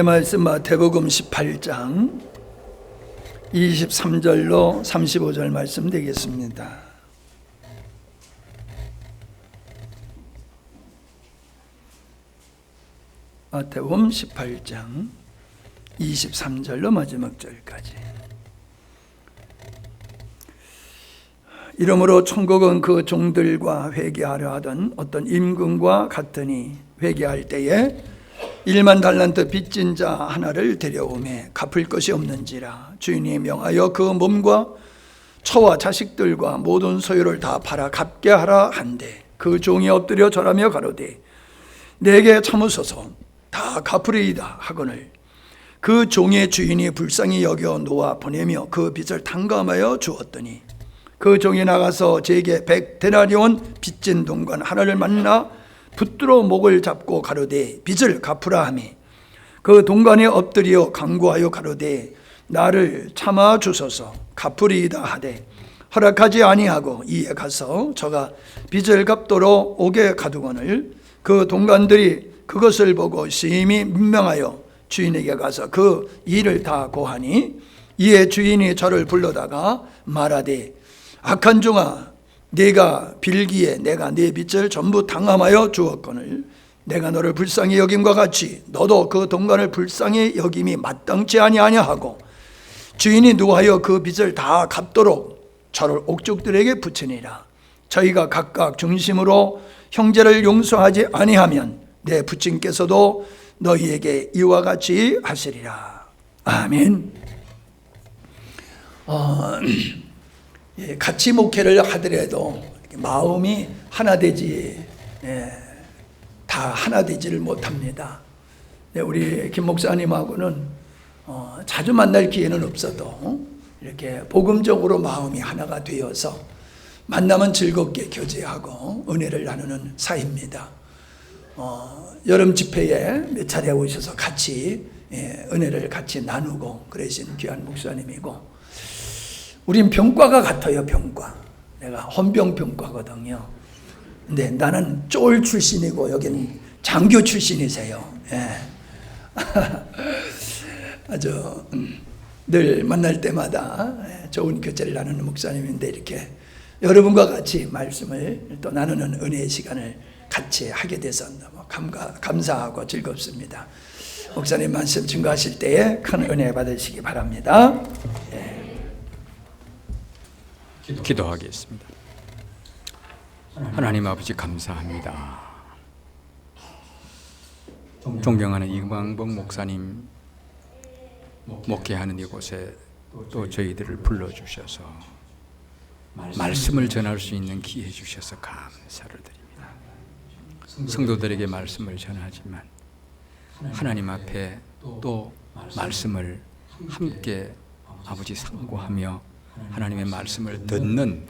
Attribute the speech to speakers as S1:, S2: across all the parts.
S1: 말씀 마태복음 18장 23절로 35절 말씀 되겠습니다. 마태복음 18장 23절로 마지막 절까지. 이러므로 천국은 그 종들과 회개하려 하던 어떤 임금과 같으니 회개할 때에 1만 달란트 빚진 자 하나를 데려오매 갚을 것이 없는지라 주인이 명하여 그 몸과 처와 자식들과 모든 소유를 다 팔아 갚게 하라 한데 그 종이 엎드려 절하며 가로되 내게 참으소서 다 갚으리이다 하거늘 그 종의 주인이 불쌍히 여겨 놓아 보내며 그 빚을 탕감하여 주었더니 그 종이 나가서 제게 100데나리온 빚진 동관 하나를 만나 붙들어 목을 잡고 가로되 빚을 갚으라 하매 그 동관에 엎드려 간구하여 가로되 나를 참아 주소서 갚으리이다 하되 허락하지 아니하고 이에 가서 저가 빚을 갚도록 옥에 가두거늘 그 동관들이 그것을 보고 심히 민망하여 주인에게 가서 그 일을 다 고하니 이에 주인이 저를 불러다가 말하되 악한 종아 네가 빌기에 내가 네 빚을 전부 탕감하여 주었거늘 내가 너를 불쌍히 여김과 같이 너도 그 동관을 불쌍히 여김이 마땅치 아니하냐하고 주인이 노하여 그 빚을 다 갚도록 저를 옥중들에게 붙이니라. 저희가 각각 중심으로 형제를 용서하지 아니하면 내 부친께서도 너희에게 이와 같이 하시리라. 아멘. 같이 목회를 하더라도 마음이 하나 되지 다 하나 되지를 못합니다. 우리 김 목사님하고는 자주 만날 기회는 없어도 이렇게 복음적으로 마음이 하나가 되어서 만나면 즐겁게 교제하고 은혜를 나누는 사이입니다. 여름 집회에 몇 차례 오셔서 같이 은혜를 같이 나누고 그러신 귀한 목사님이고 우린 병과가 같아요. 병과. 내가 헌병병과거든요. 근데 나는 쫄 출신이고 여기는 장교 출신이세요. 아주 늘 만날 때마다 좋은 교제를 나누는 목사님인데 이렇게 여러분과 같이 말씀을 또 나누는 은혜의 시간을 같이 하게 돼서 너무 감사하고 즐겁습니다. 목사님 말씀 증거하실 때에 큰 은혜 받으시기 바랍니다.
S2: 기도하겠습니다. 하나님 아버지 감사합니다. 존경하는 이광복 목사님 목회하는 이곳에 또 저희들을 불러주셔서 말씀을 전할 수 있는 기회 주셔서 감사를 드립니다. 성도들에게 말씀을 전하지만 하나님 앞에 또 말씀을 함께 아버지 상고하며 하나님의 말씀을 듣는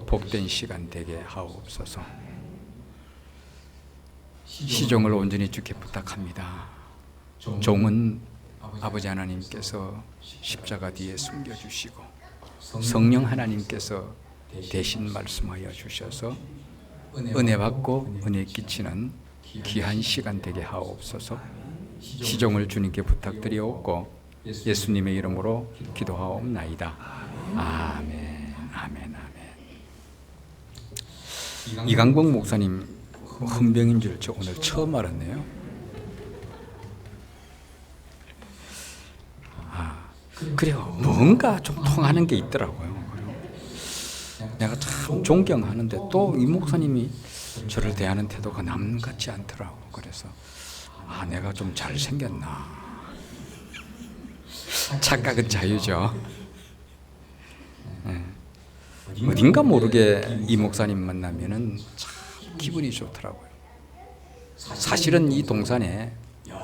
S2: 복된 시간 되게 하옵소서. 시종을 온전히 주께 부탁합니다. 종은 아버지 하나님께서 십자가 뒤에 숨겨주시고 성령 하나님께서 대신 말씀하여 주셔서 은혜 받고 은혜 끼치는 귀한 시간 되게 하옵소서. 시종을 주님께 부탁드리옵고 예수님의 이름으로 기도하옵나이다. 아멘, 아멘, 아멘. 이광복 목사님 헌병인 줄 저 오늘 처음 알았네요. 그래요. 뭔가 좀 통하는 게 있더라고요. 내가 참 존경하는데 또 이 목사님이 저를 대하는 태도가 남 같지 않더라고. 그래서 내가 좀 잘생겼나. 착각은 자유죠. 어딘가 모르게 이 목사님 만나면은 참 기분이 좋더라고요. 사실은 이 동산에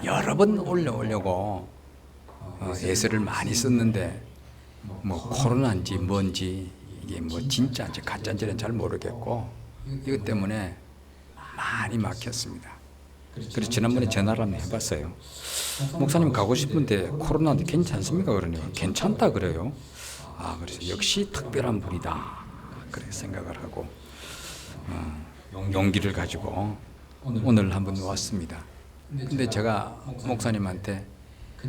S2: 여러 번 올려오려고 애쓰를 많이 썼는데 뭐 코로나인지 뭔지 이게 뭐 진짜인지 가짜인지는 잘 모르겠고 이것 때문에 많이 막혔습니다. 그래서 지난번에 전화를 한번 해봤어요. 목사님 가고 싶은데 코로나인데 괜찮습니까? 그러니 괜찮다 그래요. 그래서 역시 특별한 분이다 그렇게 생각을 하고 용기를 가지고 오늘 한번 왔습니다. 근데 제가 목사님한테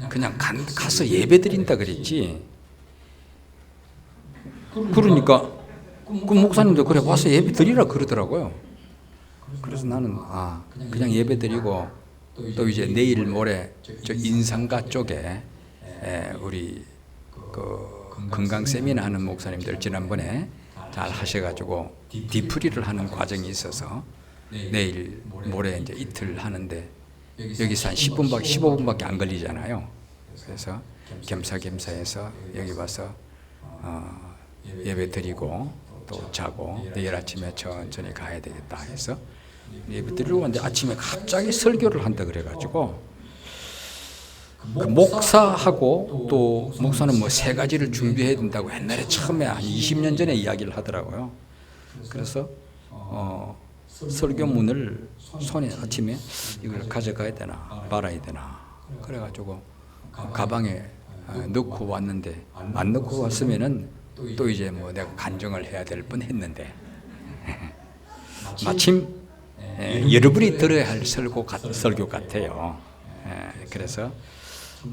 S2: 그냥 가서 예배 드린다 그랬지. 그러니까 그 목사님도 그래 와서 예배 드리라 그러더라고요. 그래서 나는 그냥 예배 드리고 또 이제 내일 모레 저 인상가 쪽에 우리 그 건강 세미나 하는 목사님들 지난번에 잘 하셔가지고 디프리를 하는 과정이 있어서 내일 모레 이제 이틀 하는데 여기서 한 10분밖에 15분밖에 안 걸리잖아요. 그래서 겸사겸사해서 여기 와서 예배 드리고 또 자고 내일 아침에 천천히 가야 되겠다 해서 예배 드리고 왔는데 아침에 갑자기 설교를 한다 그래가지고 그 목사하고 또 목사는 뭐 3가지를 준비해야 된다고 옛날에 처음에 한 20년 전에 이야기를 하더라고요. 그래서 설교문을 손에 아침에 이걸 가져가야 되나 말아야 되나 그래가지고 가방에 넣고 왔는데 안 넣고 왔으면은 또 이제 뭐 내가 간증을 해야 될 뻔했는데 마침 여러분이 들어야 할 설교 같아요. 그래서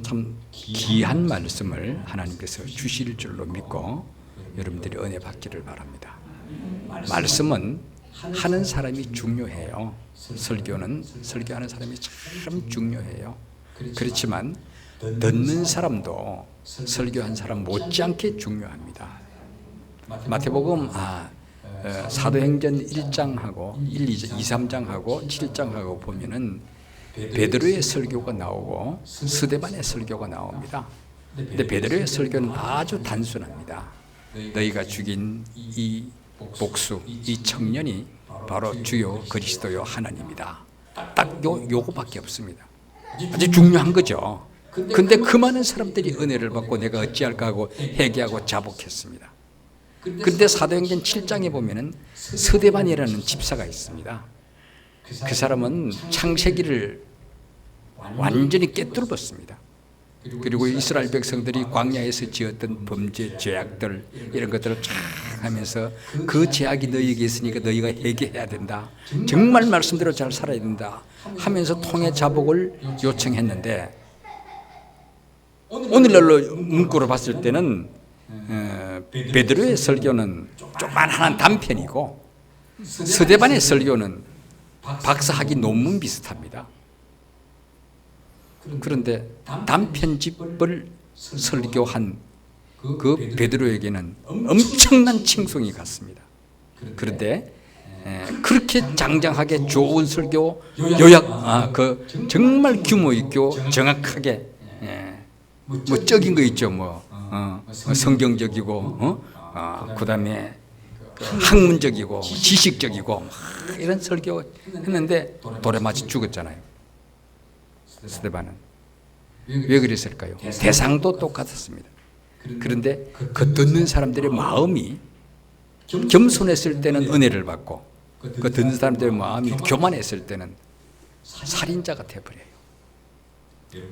S2: 참 귀한 말씀을 하나님께서 주실 줄로 믿고 여러분들이 은혜 받기를 바랍니다. 말씀은 하는 사람이 중요해요. 설교하는 사람이 참 중요해요. 그렇지만 듣는 사람도 설교한 사람 못지않게 중요합니다. 마태복음 사도행전 1장하고 1, 2, 3장하고 7장하고 보면은 베드로의 설교가 나오고 스데반의 설교가 나옵니다. 근데 베드로의 설교는 아주 단순합니다. 너희가 죽인 이 복수, 이 청년이 바로 주요 그리스도요 하나님이다. 딱 요거밖에 없습니다. 아주 중요한 거죠. 근데 그 많은 사람들이 은혜를 받고 내가 어찌할까 하고 회개하고 자복했습니다. 근데 사도행전 7장에 보면은 스데반이라는 집사가 있습니다. 그 사람은 창세기를 완전히 깨뚫었습니다. 그리고 이스라엘 백성들이 광야에서 지었던 범죄, 죄악들 이런 것들을 쫙 하면서 그 죄악이 너희에게 있으니까 너희가 회개해야 된다. 정말 말씀대로 잘 살아야 된다 하면서 통해 자복을 요청했는데 오늘날로 문구로 봤을 때는 베드로의 설교는 조그만한 단편이고 스데반의 설교는 박사학위 논문 비슷합니다. 그런데 단편집을 설교한 그 베드로에게는 엄청난 칭송이 갔습니다. 그런데 그렇게 장장하게 좋은 설교 요약 그 정말 규모 있고 정확하게 뭐 적인 거 있죠. 성경적이고 그다음에 학문적이고 지식적이고 이런 설교 했는데 돌에 맞아 죽었잖아요. 스데반은 왜 그랬을까요? 대상도 똑같았습니다. 그런데 그 듣는 사람들의 마음이 겸손했을 때는 은혜를 받고 그 듣는 사람들의 마음이 교만했을 때는 살인자가 되어버려요.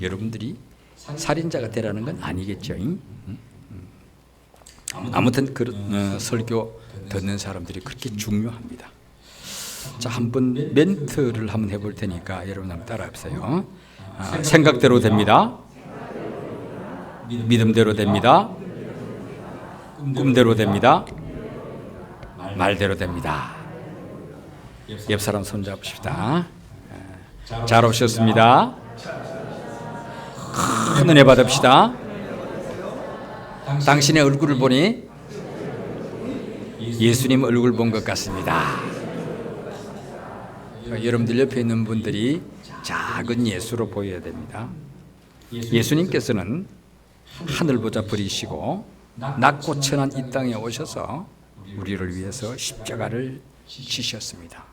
S2: 여러분들이 살인자가 되라는 건 아니겠죠. 아무튼 그런 설교 듣는 사람들이 그렇게 중요합니다. 자, 한번 멘트를 한번 해볼 테니까 여러분 한번 따라해보세요. 생각대로 됩니다. 믿음대로 됩니다. 꿈대로 됩니다. 말대로 됩니다. 옆 사람 손 잡으십시다. 잘 오셨습니다. 큰 은혜 받읍시다. 당신의 얼굴을 보니 예수님 얼굴 본 것 같습니다. 여러분들 옆에 있는 분들이 작은 예수로 보여야 됩니다. 예수님께서는 하늘보자 버리시고 낮고 천한 이 땅에 오셔서 우리를 위해서 십자가를 지셨습니다.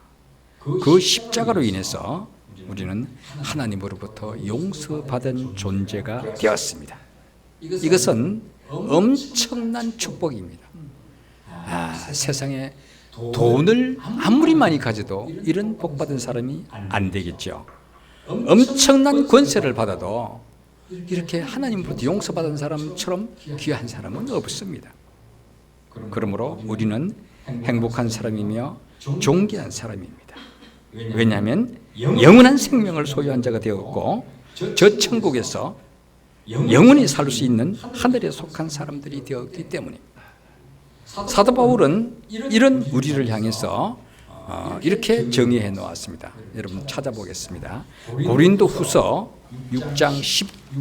S2: 그 십자가로 인해서 우리는 하나님으로부터 용서받은 존재가 되었습니다. 이것은 엄청난 축복입니다. 세상에 돈을 아무리 많이 가져도 이런 복 받은 사람이 안 되겠죠. 엄청난 권세를 받아도 이렇게 하나님으로부터 용서받은 사람처럼 귀한 사람은 없습니다. 그러므로 우리는 행복한 사람이며 존귀한 사람입니다. 왜냐하면 영원한 생명을 소유한 자가 되었고 저 천국에서 영원히 살 수 있는 하늘에 속한 사람들이 되었기 때문입니다. 사도 바울은 이런 우리를 향해서 이렇게 정의해 놓았습니다. 여러분 찾아보겠습니다. 고린도 후서 6장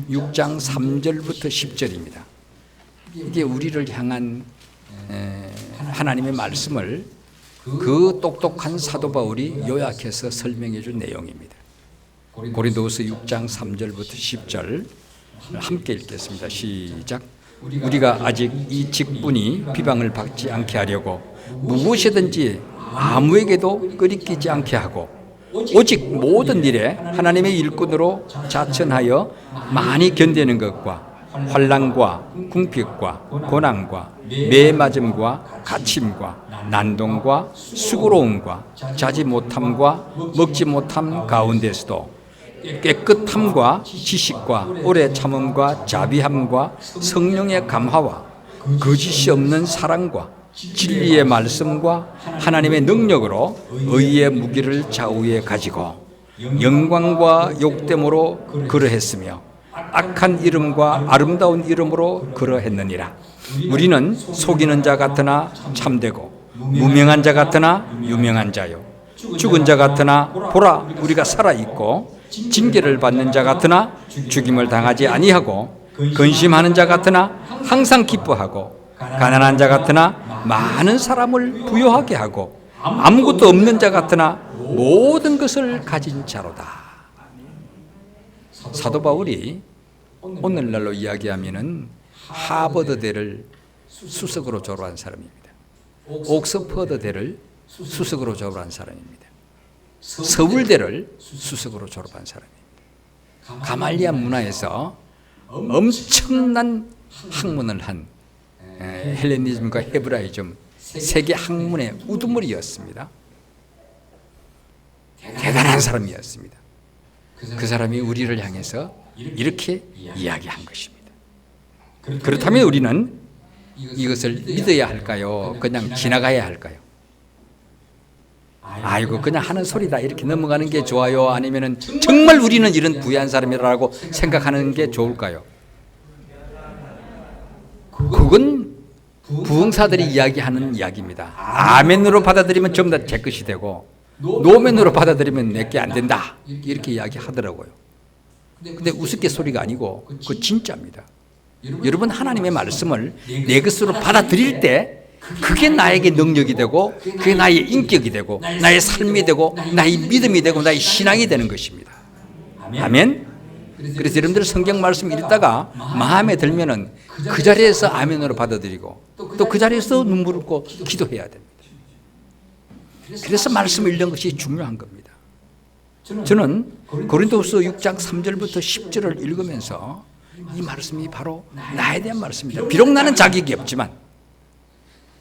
S2: 3절부터 10절입니다. 이게 우리를 향한 하나님의 말씀을 그 똑똑한 사도 바울이 요약해서 설명해 준 내용입니다. 고린도후서 6장 3절부터 10절 함께 읽겠습니다. 시작. 우리가 아직 이 직분이 비방을 받지 않게 하려고 무엇이든지 아무에게도 끄리끼지 않게 하고 오직 모든 일에 하나님의 일꾼으로 자천하여 많이 견디는 것과 환난과 궁핍과 고난과 매맞음과 갇힘과 난동과 수고로움과 자지 못함과 먹지 못함 가운데서도 깨끗함과 지식과 오래 참음과 자비함과 성령의 감화와 거짓이 없는 사랑과 진리의 말씀과 하나님의 능력으로 의의 무기를 좌우에 가지고 영광과 욕됨으로 그러했으며 악한 이름과 아름다운 이름으로 그러했느니라. 우리는 속이는 자 같으나 참되고 무명한 자 같으나 유명한 자요 죽은 자 같으나 보라 우리가 살아있고 징계를 받는 자 같으나 죽임을 당하지 아니하고 근심하는 자 같으나 항상 기뻐하고 가난한 자 같으나 많은 사람을 부요하게 하고 아무것도 없는 자 같으나 모든 것을 가진 자로다. 사도 바울이 오늘날로 이야기하면은 하버드대를 수석으로 졸업한 사람입니다. 옥스퍼드대를 수석으로 졸업한 사람입니다. 서울대를 수석으로 졸업한 사람입니다. 가말리아 문화에서 엄청난 학문을 한 헬레니즘과 헤브라이즘 세계 학문의 우두머리였습니다. 대단한 사람이었습니다. 그 사람이 우리를 향해서 이렇게 이야기한 것입니다. 그렇다면 우리는 이것을 믿어야 할까요? 그냥 지나가야 할까요? 아이고 그냥 하는 소리다 이렇게 넘어가는 게 좋아요? 아니면은 정말 우리는 이런 부유한 사람이라고 생각하는 게 좋을까요? 그건 부흥사들이 이야기하는 이야기입니다. 아멘으로 받아들이면 전부 다 제 것이 되고 노멘으로 받아들이면 내게 안 된다 이렇게 이야기하더라고요. 근데 우스갯소리가 아니고 그거 진짜입니다. 여러분 하나님의 말씀을 내 것으로 받아들일 때 그게 나에게 능력이 되고 그게 나의 인격이 되고 나의 삶이 되고 나의 믿음이 되고 나의 신앙이 되는 것입니다. 아멘. 그래서 여러분들 성경 말씀 읽다가 마음에 들면은 그 자리에서 아멘으로 받아들이고 또 그 자리에서 눈물 흘고 기도해야 됩니다. 그래서 말씀을 읽는 것이 중요한 겁니다. 저는 고린도후서 6장 3절부터 10절을 읽으면서 이 말씀이 바로 나에 대한 말씀입니다. 비록 나는 자격이 없지만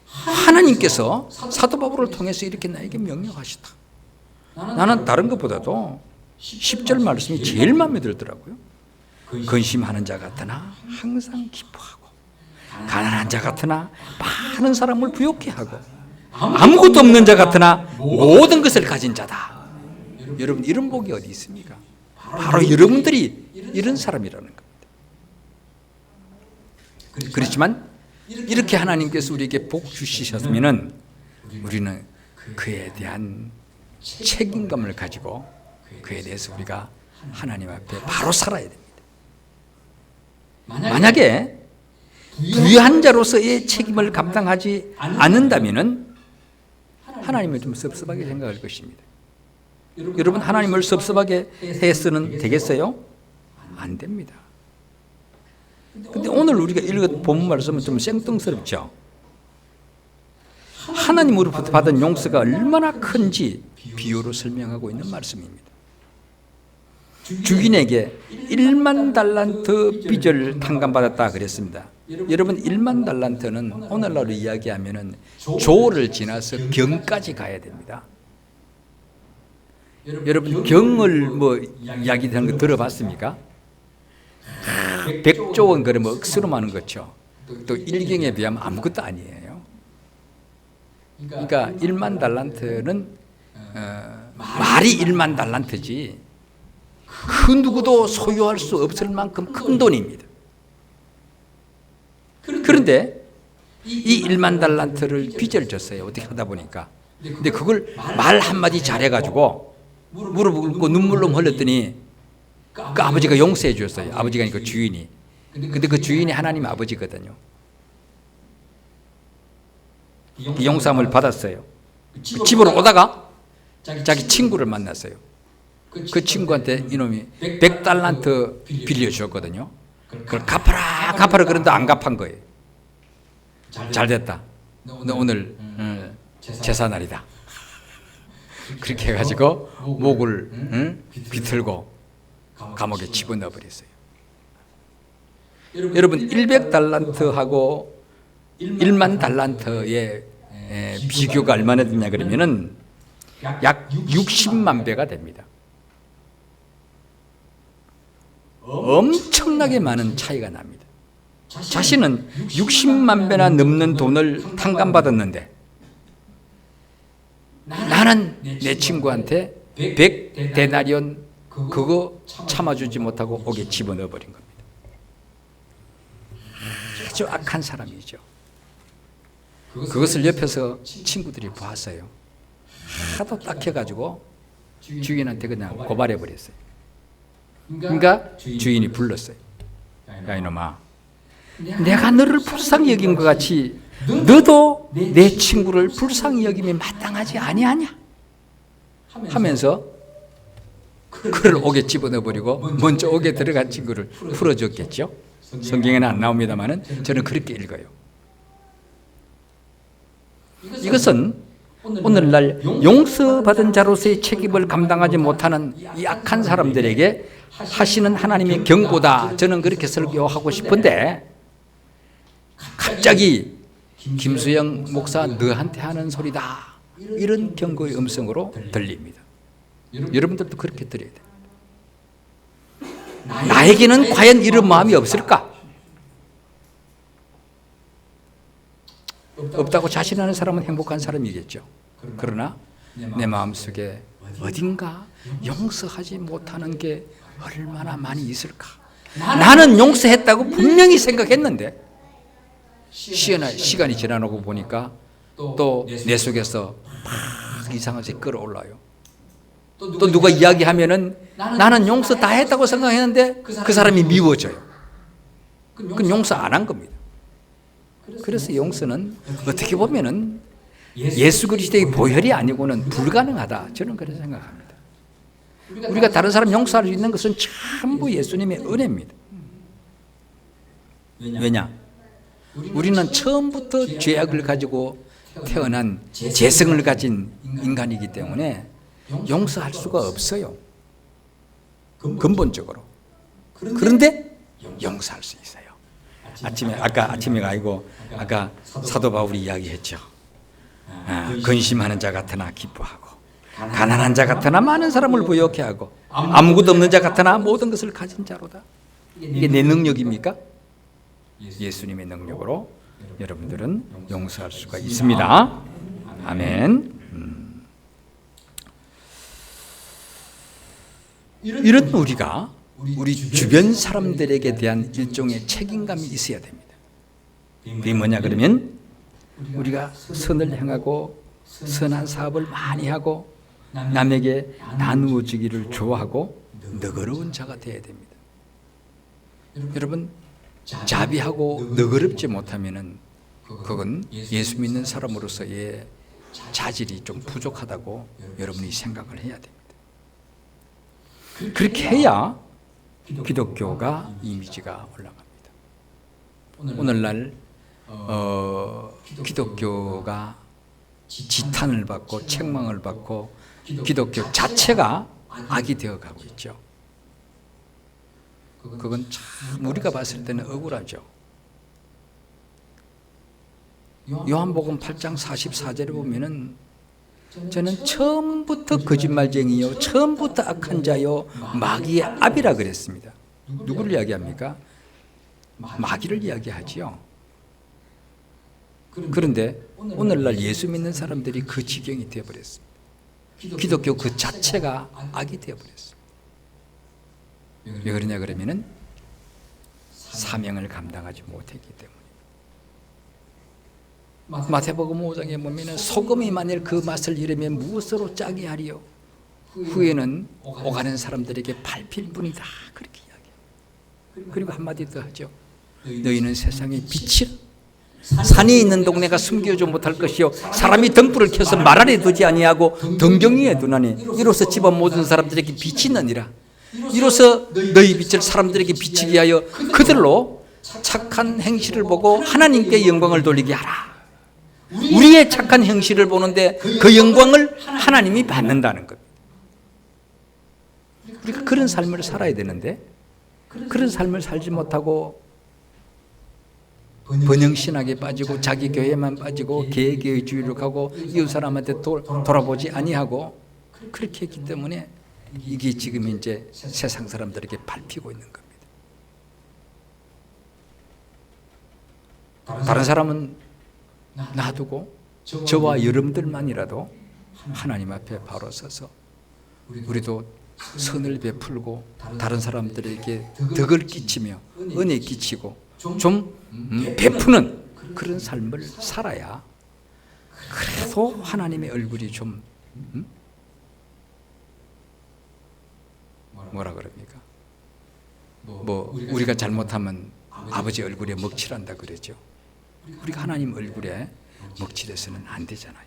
S2: 하나님께서 사도 바울을 통해서 이렇게 나에게 명령하시다. 나는 다른 것보다도 10절 말씀이 제일 마음에 들더라고요. 근심하는 자 같으나 항상 기뻐하고 가난한 자 같으나 많은 사람을 부욕해 하고 아무것도 없는 자 같으나 모든 것을 가진 자다. 여러분 이런 복이 어디 있습니까? 바로 여러분들이 이런 사람이라는 겁니다. 그렇지만 이렇게 하나님께서 우리에게 복 주시셨으면 우리는 그에 대한 책임감을 가지고 그에 대해서 우리가 하나님 앞에 바로 살아야 됩니다. 만약에 부유한 자로서의 책임을 감당하지 않는다면 하나님을 좀 섭섭하게 생각할 것입니다. 여러분 하나님을 섭섭하게 해서는 되겠어요? 안 됩니다. 근데 오늘 우리가 읽은 본문 말씀은 좀 생뚱스럽죠. 하나님으로부터 받은 용서가 얼마나 큰지 비유로 설명하고 있는 말씀입니다. 주인에게 1만 달란트 빚을 탕감받았다 그랬습니다. 여러분 1만 달란트는 오늘날로 이야기하면은 조를 지나서 경까지 가야 됩니다. 여러분 경을 뭐 이야기하는 거 들어봤습니까? 100조 원 그러면 억수로 많은 거죠. 또 일경에 비하면 아무것도 아니에요. 그러니까 1만 달란트는 말이 1만 달란트지 그 누구도 소유할 수 없을 만큼 큰 돈입니다. 그런데 이 1만 달란트를 빚을 졌어요. 어떻게 하다 보니까. 근데 그걸 말 한마디 잘해가지고 무릎 꿇고 눈물로 흘렸더니 그 아버지가 용서해 주었어요. 아버지가 아니고 주인이. 근데 그 주인이 하나님 아버지거든요. 그 용서함을 받았어요. 그 집으로 오다가 자기 친구를 만났어요. 그 친구한테 이놈이 100달란트 빌려주었거든요. 그걸 갚아라 그런데 안 갚은 거예요. 잘 됐다. 너 오늘 제사날이다. 그렇게 해가지고 목을 비틀고 감옥에 집어넣어 버렸어요. 여러분 100달란트하고 1만 달란트의 비교가 얼마나 되냐 그러면은 약 60만 배가 됩니다. 엄청나게 많은 차이가 납니다. 자신은 60만 배나 넘는 돈을 탕감받았는데 나는 내 친구한테 100데나리온 그거 참아주지 못하고 옥에 집어넣어 버린 겁니다. 아주 악한 사람이죠. 그것을 옆에서 친구들이 보았어요. 하도 딱해가지고 주인한테 그냥 고발해 버렸어요. 그러니까 주인이 불렀어요. 야 이놈아, 내가 너를 불쌍히 여긴 것 같이 너도 내 친구를 불쌍히 여김이 마땅하지 아니하냐 하면서 그를 옥에 집어넣어 버리고 먼저 옥에 들어간 친구를 풀어줬겠죠. 성경에는 안 나옵니다만은 저는 그렇게 읽어요. 이것은 오늘날 용서받은 자로서의 책임을 감당하지 못하는 이 악한 사람들에게 하시는 하나님의 경고다. 저는 그렇게 설교하고 싶은데 갑자기 김수영 목사 너한테 하는 소리다. 이런 경고의 음성으로 들립니다. 여러분들도 그렇게 들어야 돼요. 나에게는 과연 이런 마음이 없을까? 없다고 자신하는 사람은 행복한 사람이겠죠. 그러나 내 마음속에 어딘가 용서하지 못하는 게 얼마나 많이 있을까? 나는 용서했다고 분명히 생각했는데 시간이 지나고 보니까 또 내 속에서 막 이상한 것이 끌어올라요. 또 누가 이야기하면은 나는 용서 다 했다고 생각했는데 그 사람이 미워져요. 그건 용서 안 한 겁니다. 그래서 용서는 어떻게 보면은 예수 그리스도의 보혈이 아니고는 불가능하다. 저는 그렇게 생각합니다. 우리가 다른 사람 용서할 수 있는 것은 전부 예수님의 은혜입니다. 왜냐? 우리는 처음부터 죄악을 가지고 태어난 재성을 가진 인간이기 때문에 용서할 수가 없어요. 근본적으로. 그런데 용서할 수 있어요. 아침에가 아니고 아까 사도 바울이 이야기했죠. 근심하는 자 같으나 기뻐하고 가난한 자 같으나 많은 사람을 부욕해 하고 아무것도 없는 자 같으나 모든 것을 가진 자로다. 이게 내 능력입니까? 예수님의 능력으로 여러분들은 용서할 수가 있습니다. 아멘. 이런 우리가 우리 주변 사람들에게 대한 일종의 책임감이 있어야 됩니다. 그게 뭐냐 그러면 우리가 선을 행하고 선한 사업을 많이 하고 남에게 나누어 주기를 좋아하고 너그러운 자가 되어야 됩니다. 여러분 자비하고 너그럽지 못하면은 그건 예수 믿는 사람으로서의 자질이 좀 부족하다고 여러분이 생각을 해야 됩니다. 그렇게 해야 기독교가 이미지가 올라갑니다. 오늘날 기독교가 지탄을 받고 책망을 받고 기독교 자체가 악이 되어가고 있죠. 그건 참 우리가 봤을 때는 억울하죠. 요한복음 8장 44절에 보면은 저는 처음부터 거짓말쟁이요 처음부터 악한 자요 마귀의 압이라 그랬습니다. 누구를 이야기합니까? 마귀를 이야기하지요. 그런데 오늘날 예수 믿는 사람들이 그 지경이 되어버렸습니다. 기독교 그 자체가 악이 되어버렸습니다. 왜 그러냐 그러면은 사명을 감당하지 못했기 때문에. 마태복음 5장에 보면 소금이 만일 그 맛을 잃으면 무엇으로 짜게 하리요? 후에는 오가는 사람들에게 밟힐 뿐이다. 그렇게 이야기해요. 그리고 한마디 더 하죠. 너희는 세상의 빛이라. 산이 있는 동네가 숨겨져 못할 것이요 사람이 등불을 켜서 말 아래 두지 아니하고 등경위에 두나니 이로써 집안 모든 사람들에게 빛이 있느니라. 이로써 너희 빛을 사람들에게 비치게 하여 그들로 착한 행실을 보고 하나님께 영광을 돌리게 하라. 우리의 착한 행실을 보는데 그 영광을 하나님이 받는다는 것. 우리가 그런 삶을 살아야 되는데 그런 삶을 살지 못하고 번영신학에 빠지고 자기 교회만 빠지고 개개의주의로 가고 이웃 사람한테 돌아보지 아니하고 그렇게 했기 때문에 이게 지금 이제 세상 사람들에게 밟히고 있는 겁니다. 다른 사람은 놔두고 저와 여러분들만이라도 하나님 앞에 바로 서서 우리도 선을 베풀고 다른 사람들에게 덕을 끼치며 은혜 끼치고 좀 베푸는 그런 삶을 살아야 그래도 하나님의 얼굴이 좀 뭐라 그럽니까? 뭐 우리가 잘못하면 아버지 얼굴에 먹칠한다 그러죠. 우리가 하나님 얼굴에 먹칠해서는 안 되잖아요.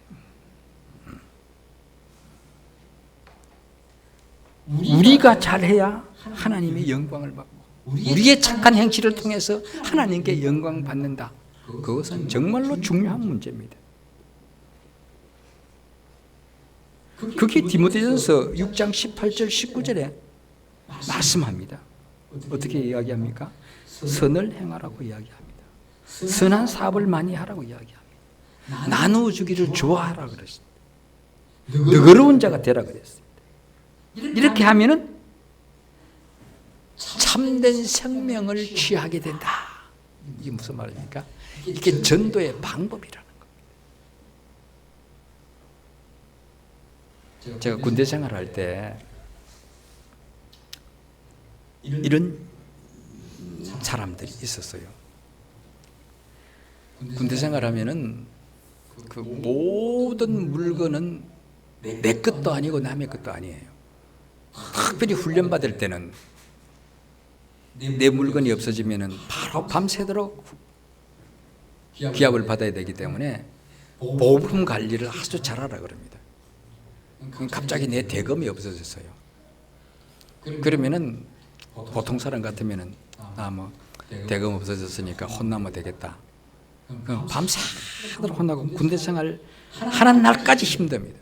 S2: 우리가 잘해야 하나님의 영광을 받고 우리의 착한 행실을 통해서 하나님께 영광 받는다. 그것은 정말로 중요한 문제입니다. 그게 디모데전서 6장 18절 19절에 말씀합니다. 어떻게 이야기합니까? 선을 행하라고 이야기합니다. 선한 사업을 많이 하라고 이야기합니다. 나누어 주기를 좋아하라 그랬습니다. 너그러운 자가 되라 그랬습니다. 이렇게 하면은 참된 생명을 취하게 된다. 이게 무슨 말입니까? 이게 전도의 방법이라는 겁니다. 제가 군대 생활할 때 이런 사람들이 있었어요. 군대 생활하면은 그 모든 물건은 내 것도 아니고 남의 것도 아니에요. 특별히 훈련 받을 때는 내 물건이 없어지면은 바로 밤새도록 기합을 받아야 되기 때문에 보품 관리를 아주 잘하라 그럽니다. 갑자기 내 대금이 없어졌어요. 그러면은 보통 사람 같으면은 뭐 대금 없어졌으니까 혼나면 되겠다. 밤새도록 혼나고 군대 생활 하는 날까지 힘듭니다.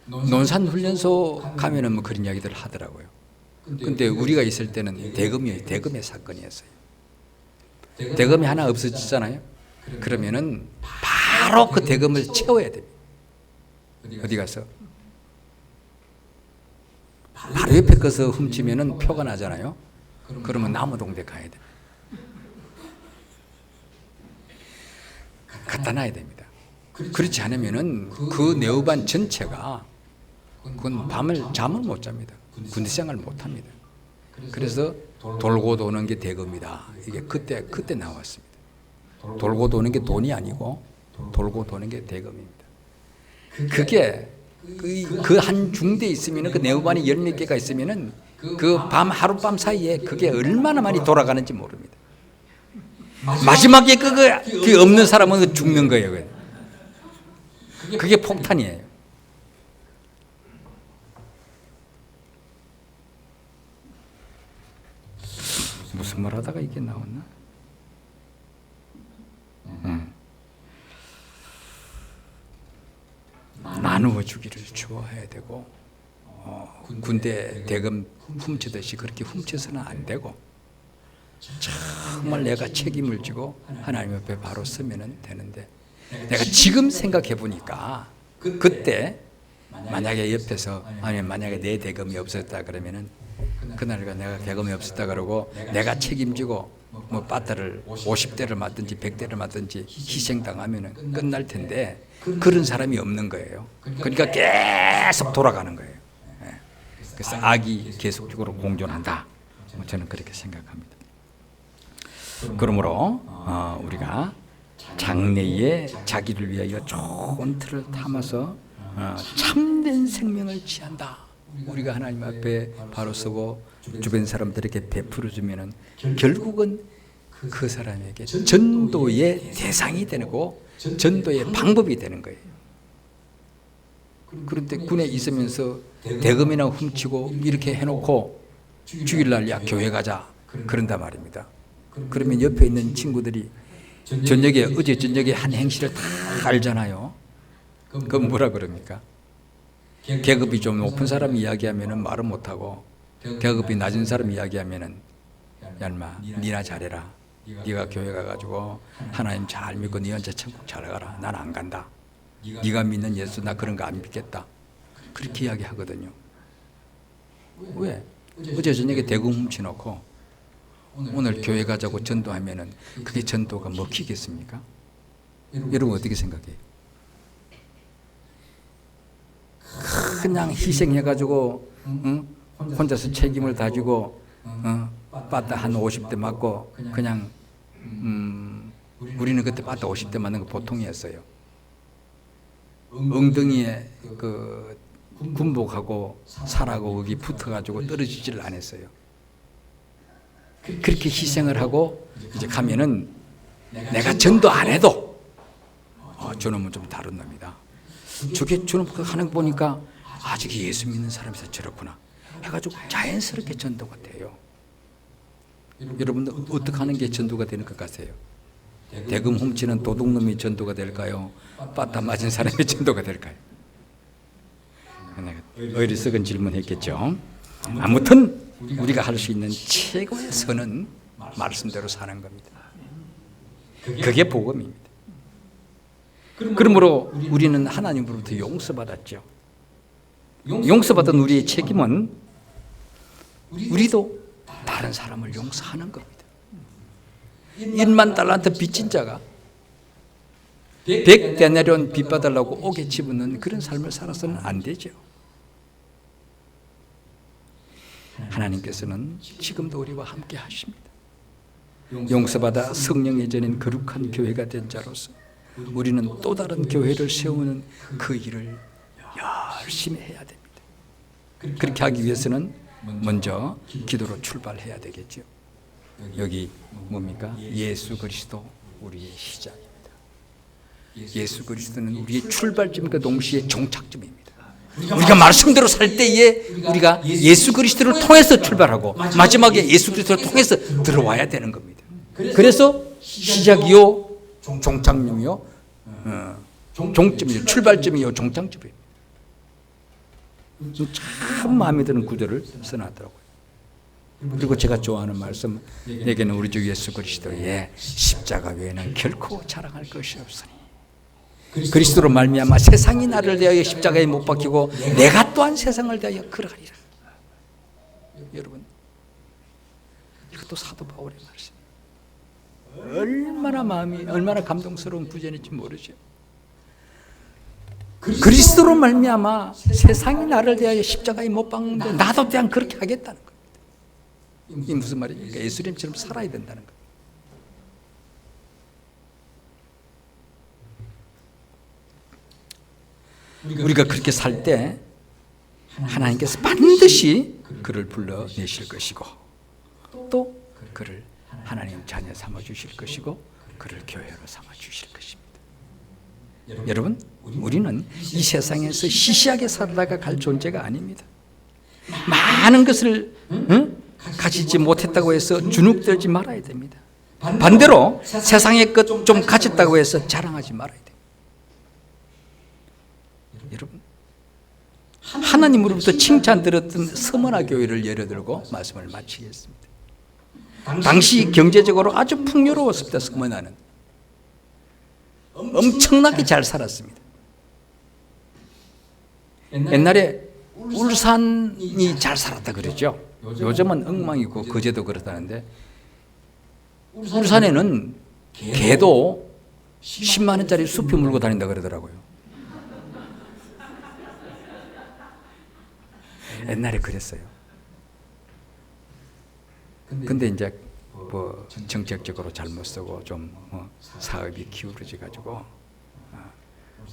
S2: 논산훈련소 가면은 뭐 그런 이야기들 하더라고요. 근데 우리가 있을 때는 대금의 사건이었어요. 대금이 하나 없어지잖아요. 그러면은 바로 그 대금을 채워야 됩니다. 어디 가서 바로 옆에 것을 훔치면은 표가 나잖아요. 그러면 남우동대 가야 됩니다. 갖다 놔야 됩니다. 그렇지 않으면은 그 네오반 전체가 그건 잠을 못 잡니다. 군대 생활 못 합니다. 그래서 돌고 도는 게 대금이다. 이게 그때 나왔습니다. 돌고 도는 게 돈이 아니고 돌고 도는 게 대금입니다. 그게 그 한 중대에 있으면은 그 네오반이 10몇 개가 있으면은 그 하룻밤 사이에 그게 얼마나 많이 돌아가는지 모릅니다. 마지막에 그게 없는 사람은 죽는 거예요. 그게 폭탄이에요. 무슨 말 하다가 이게 나왔나? 나누어 주기를 좋아해야 되고 군대 대금 훔치듯이 그렇게 훔쳐서는 안 되고 정말 내가 책임을 지고 하나님 앞에 바로 서면 되는데 내가 지금 생각해 보니까 그때 만약에 옆에서 아니면 만약에 내 대금이 없었다 그러면은 그날가 내가 대금이 없었다 그러고 내가 책임지고 뭐 빠따를 50대를 맞든지 100대를 맞든지 희생당하면은 끝날 텐데 그런 사람이 없는 거예요. 그러니까 계속 돌아가는 거예요. 그래서 악이 계속적으로 공존한다. 저는 그렇게 생각합니다. 그러므로 우리가 장래에 자기를 위하여 좋은 틀을 담아서 참된 생명을 취한다. 우리가 하나님 앞에 바로 서고 주변 사람들에게 베풀어주면은 결국은 그 사람에게 전도의 대상이 되고 전도의 방법이 되는 거예요. 그런데 군에 있으면서 대금이나 훔치고 이렇게 해놓고 주일날 야 교회 가자 그런단 말입니다. 그러면 옆에 있는 친구들이 어제 저녁에 한 행실을 다 알잖아요. 그건 뭐라 그럽니까? 계급이 좀 높은 사람 이야기하면은 말은 못하고 계급이 낮은 사람 이야기하면은 야 인마 니나 잘해라. 네가 교회 가가지고 하나님 잘 믿고 네 혼자 천국 잘 가라. 난 안 간다. 네가 믿는 예수 나 그런 거 안 믿겠다. 그렇게 이야기하거든요. 왜? 어제 저녁에 대금 훔쳐놓고 오늘 교회 가자고 전도하면은 그게 전도가 먹히겠습니까? 여러분 어떻게 생각해요? 그냥 희생해가지고 혼자서 책임을 다지고 빠따 한 50대 맞고 그냥 우리는 그때 빠따 50대 맞는 거 보통이었어요. 엉덩이에 그 군복하고 살하고 여기 붙어가지고 떨어지지를 않았어요. 그렇게 희생을 하고 이제 가면은 내가 전도 안 해도 저놈은 좀 다른 놈이다. 저놈 하는 거 보니까 아직 예수 믿는 사람이서 저렇구나 해가지고 자연스럽게 전도가 돼요. 여러분들 어떻게 하는 게 전도가 되는 것 같아요? 대금 훔치는 도둑놈이 전도가 될까요? 빠따 맞은 사람이 전도가 될까요? 어리석은 질문했겠죠. 아무튼 우리가 할 수 있는 최고의 선은 말씀대로 사는 겁니다. 그게 복음입니다. 그러므로 우리는 하나님으로부터 용서받았죠. 용서받은 우리의 책임은 우리도 다른 사람을 용서하는 겁니다. 1만 달란트 빚진 자가 100데나리온 빚 받으려고 옥에 집어넣는 그런 삶을 살아서는 안 되죠. 하나님께서는 지금도 우리와 함께 하십니다. 용서받아 성령의 전인 거룩한 교회가 된 자로서 우리는 또 다른 교회를 세우는 그 일을 열심히 해야 됩니다. 그렇게 하기 위해서는 먼저 기도로 출발해야 되겠죠. 여기 뭡니까? 예수 그리스도 우리의 시작입니다. 예수 그리스도는 우리의 출발점과 동시에 종착점입니다. 우리가 말씀대로 살 때에 우리가 예수 그리스도를 통해서 출발하고 마지막에 예수 그리스도를 통해서 들어와야 되는 겁니다. 그래서 시작이요 종착점이요 종점이요 출발점이요 종착점이에요. 참 마음에 드는 구절을 써놨더라고요. 그리고 제가 좋아하는 말씀, 내게는 우리 주 예수 그리스도의 십자가 외에는 결코 자랑할 것이 없으니 그리스도로 말미암아 세상이 나를 대하여 십자가에 못 박히고 내가 또한 세상을 대하여 그러하리라. 여러분, 이것도 사도 바울의 말씀. 얼마나 감동스러운 구절인지 모르죠. 그리스도로 말미암아 세상이 나를 대하여 십자가에 못 박는데 나도 그냥 그렇게 하겠다는 겁니다. 이 무슨 말입니까? 예수님처럼 살아야 된다는 겁니다. 우리가 그렇게 살 때 하나님께서 반드시 그를 불러내실 것이고 또 그를 하나님 자녀 삼아 주실 것이고 그를 교회로 삼아 주실 것입니다. 여러분, 우리는 이 세상에서 시시하게 살다가 갈 존재가 아닙니다. 많은 것을 가지지 못했다고 해서 주눅들지 말아야 됩니다. 반대로 세상의 것 좀 가졌다고 해서 자랑하지 말아야 됩니다. 여러분, 하나님으로부터 칭찬 들었던 서머나 교회를 예를 들고 말씀을 마치겠습니다. 당시 경제적으로 아주 풍요로웠습니다. 서머나는 엄청나게 잘 살았습니다. 옛날에 울산이 잘 살았다 그러죠. 요즘은 엉망이고 거제도 그렇다는데 울산에는 개도 10만 원짜리 수표 물고 다닌다 그러더라고요. 옛날에 그랬어요. 근데 이제 뭐 정책적으로 잘못 쓰고 좀 사업이 기울어져 가지고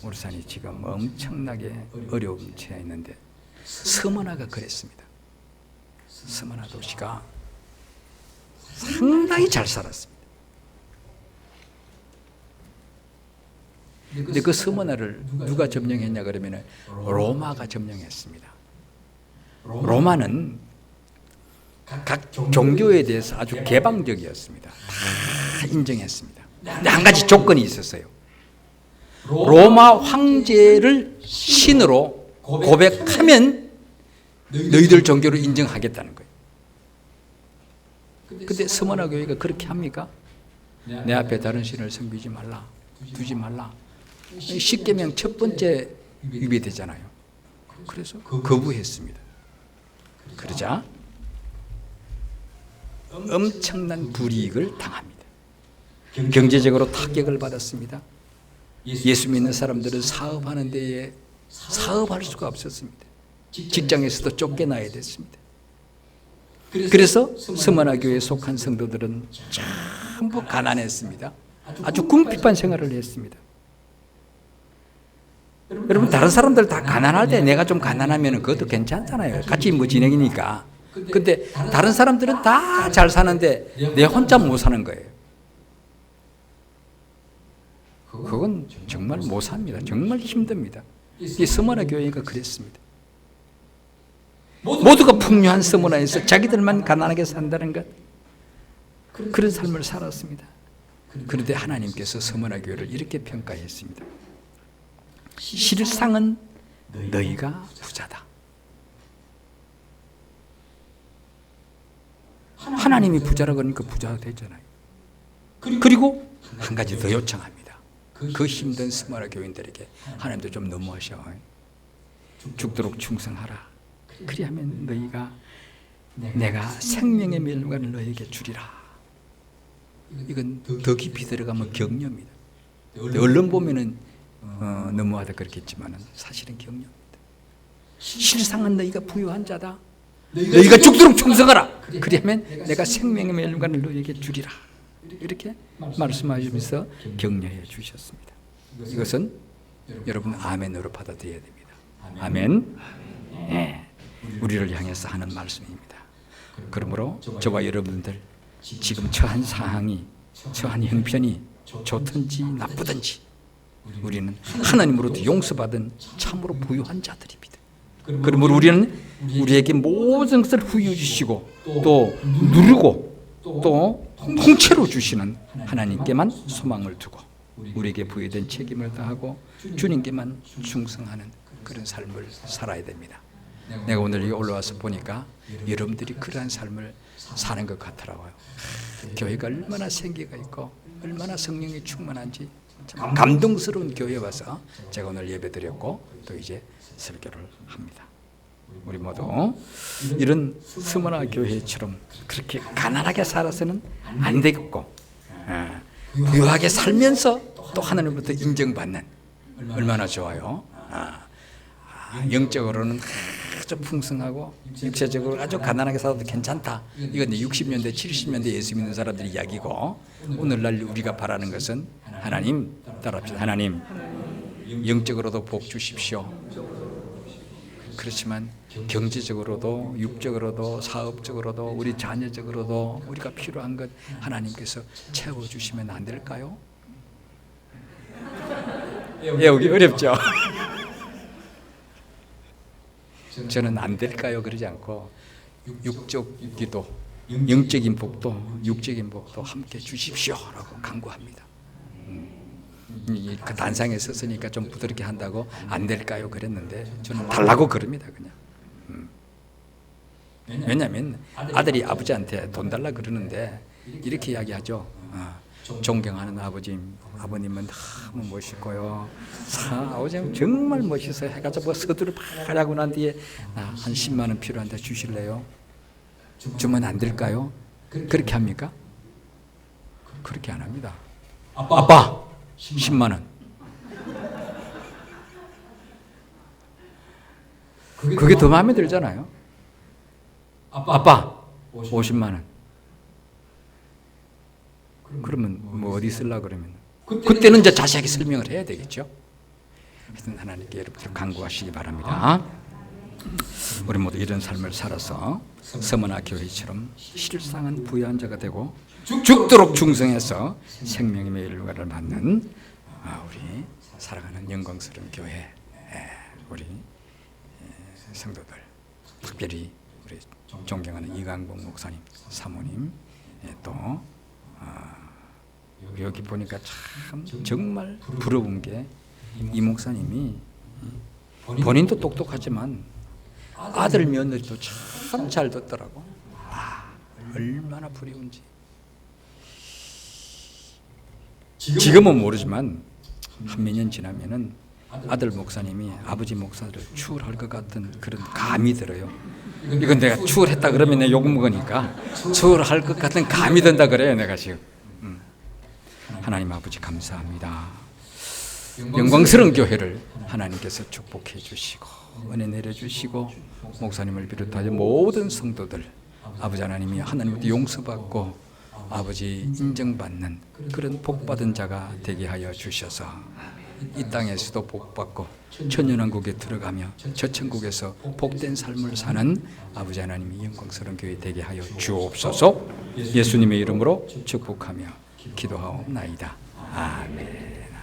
S2: 울산이 지금 엄청나게 어려움 처해 있는데 서머나가 그랬습니다. 서머나 도시가 상당히 잘 살았습니다. 근데 그 서머나를 누가 점령했냐 그러면 로마가 점령했습니다. 로마는 각 종교에 대해서 아주 개방적이었습니다. 다 인정했습니다. 근데 한 가지 조건이 있었어요. 로마 황제를 신으로 고백하면 너희들 종교를 인정하겠다는 거예요. 근데 서머나 교회가 그렇게 합니까? 내 앞에 다른 신을 섬기지 말라, 두지 말라. 십계명 첫 번째 위배되잖아요. 그래서 거부했습니다. 그러자 엄청난 불이익을 당합니다. 경제적으로 타격을 받았습니다. 예수 믿는 사람들은 사업하는 데에 사업할 수가 없었습니다. 직장에서도 쫓겨나야 됐습니다. 그래서 서머나 교회에 속한 성도들은 전부 가난했습니다. 아주 궁핍한 생활을 했습니다. 여러분 다른 사람들 다 가난할 때 내가 좀 가난하면 그것도 괜찮잖아요. 같이 뭐 진행이니까. 근데 다른 사람들은 다 잘 사는데 내 혼자 못 사는 거예요. 그건 정말 못 삽니다. 정말 힘듭니다. 이 서머나 교회가 그랬습니다. 모두가 풍요한 서머나에서 자기들만 가난하게 산다는 것, 그런 삶을 살았습니다. 그런데 하나님께서 서머나 교회를 이렇게 평가했습니다. 실상은 너희가 부자다. 하나님이 부자라고 하니까 부자가 되잖아요. 그리고 한 가지 더 요청합니다. 그 힘든 서머나 교인들에게 하나님도 좀 너무하셔. 죽도록 충성하라. 그리하면 너희가 내가 생명의 멸관을 너희에게 주리라. 이건 더 깊이 들어가면 격려입니다. 언론 보면은 너무하다 그렇겠지만 사실은 격려입니다. 실상은 너희가 부유한 자다. 너희가 죽도록 충성하라. 그리하면 내가 생명의 멸관을 너희에게 주리라. 이렇게 말씀하시면서 격려해 주셨습니다. 이것은 여러분 아멘으로 받아들여야 됩니다. 아멘. 네. 우리를 향해서 하는 말씀입니다. 그러므로 저와 여러분들 지금 처한 상황이, 처한 형편이 좋든지 나쁘든지 우리는 하나님으로부터 용서받은 참으로 부유한 자들입니다. 그러므로 우리는 우리에게 모든 것을 후유해 주시고 또 누르고 또 통째로 주시는 하나님께만 소망을 두고 우리에게 부여된 책임을 다하고 주님께만 충성하는 그런 삶을 살아야 됩니다. 내가 오늘 여기 올라와서 보니까 여러분들이 그러한 삶을 사는 것 같더라고요. 교회가 얼마나 생기가 있고 얼마나 성령이 충만한지 참 감동스러운 교회에 와서 제가 오늘 예배드렸고 또 이제 설교를 합니다. 우리 모두 이런 스모나 교회처럼 그렇게 가난하게 살아서는 안 되겠고 부유하게 살면서 또 하나님으로부터 인정받는 얼마나 좋아요. 영적으로는 아주 풍성하고 육체적으로 아주 가난하게 살아도 괜찮다. 이건 60년대 70년대 예수 믿는 사람들의 이야기고 오늘날 우리가 바라는 것은 하나님 따라합시다. 하나님 영적으로도 복 주십시오. 그렇지만 경제적으로도 육적으로도 사업적으로도 우리 자녀적으로도 우리가 필요한 것 하나님께서 채워주시면 안 될까요? 외우기 어렵죠? 저는 안 될까요? 그러지 않고 육적 기도, 영적인 복도, 육적인 복도 함께 주십시오라고 간구합니다. 그 단상에 섰으니까 좀 부드럽게 한다고 안 될까요? 그랬는데 저는 달라고 그럽니다. 그냥. 왜냐하면 아들이 아버지한테 돈 달라 그러는데 이렇게 이야기하죠. 존경하는 아버님은 너무 멋있고요. 아버님 정말 멋있어요. 해가지고 서두를 팍 하고 난 뒤에 한 10만 원 필요한데 주실래요? 주면 안 될까요? 그렇게 합니까? 그렇게 안 합니다. 아빠 10만 원. 그게 더 마음에 들잖아요. 아빠 50만 원. 그러면 뭐 어디 쓸라 그러면 그때는 이제 자세하게 설명을 해야 되겠죠. 하여튼 하나님께 여러분들 간구하시기 바랍니다. 우리 모두 이런 삶을 살아서 서머나 교회처럼 실상은 부유한 자가 되고 죽도록 충성해서 생명의 일과를 받는 우리 사랑하는 영광스러운 교회, 우리 성도들, 특별히 우리 존경하는 이강복 목사님, 사모님, 또 여기 보니까 참 정말 부러운 게 이 목사님이 본인도 똑똑하지만 아들 며느리도 참 잘 듣더라고. 얼마나 부러운지. 지금은 모르지만 한 몇 년 지나면은 아들 목사님이 아버지 목사를 추월할 것 같은 그런 감이 들어요. 이건 내가 추월했다 그러면 내가 욕 먹으니까 추월할 것 같은 감이 든다 그래요, 내가 지금. 하나님 아버지 감사합니다. 영광스러운 교회를 하나님께서 축복해 주시고 은혜 내려 주시고 목사님을 비롯하여 모든 성도들 아버지 하나님이 하나님부터 용서받고 아버지 인정받는 그런 복받은 자가 되게 하여 주셔서 이 땅에서도 복받고 천년왕국에 들어가며 저 천국에서 복된 삶을 사는 아버지 하나님이 영광스러운 교회 되게 하여 주옵소서. 예수님의 이름으로 축복하며 기도하옵나이다. 아멘.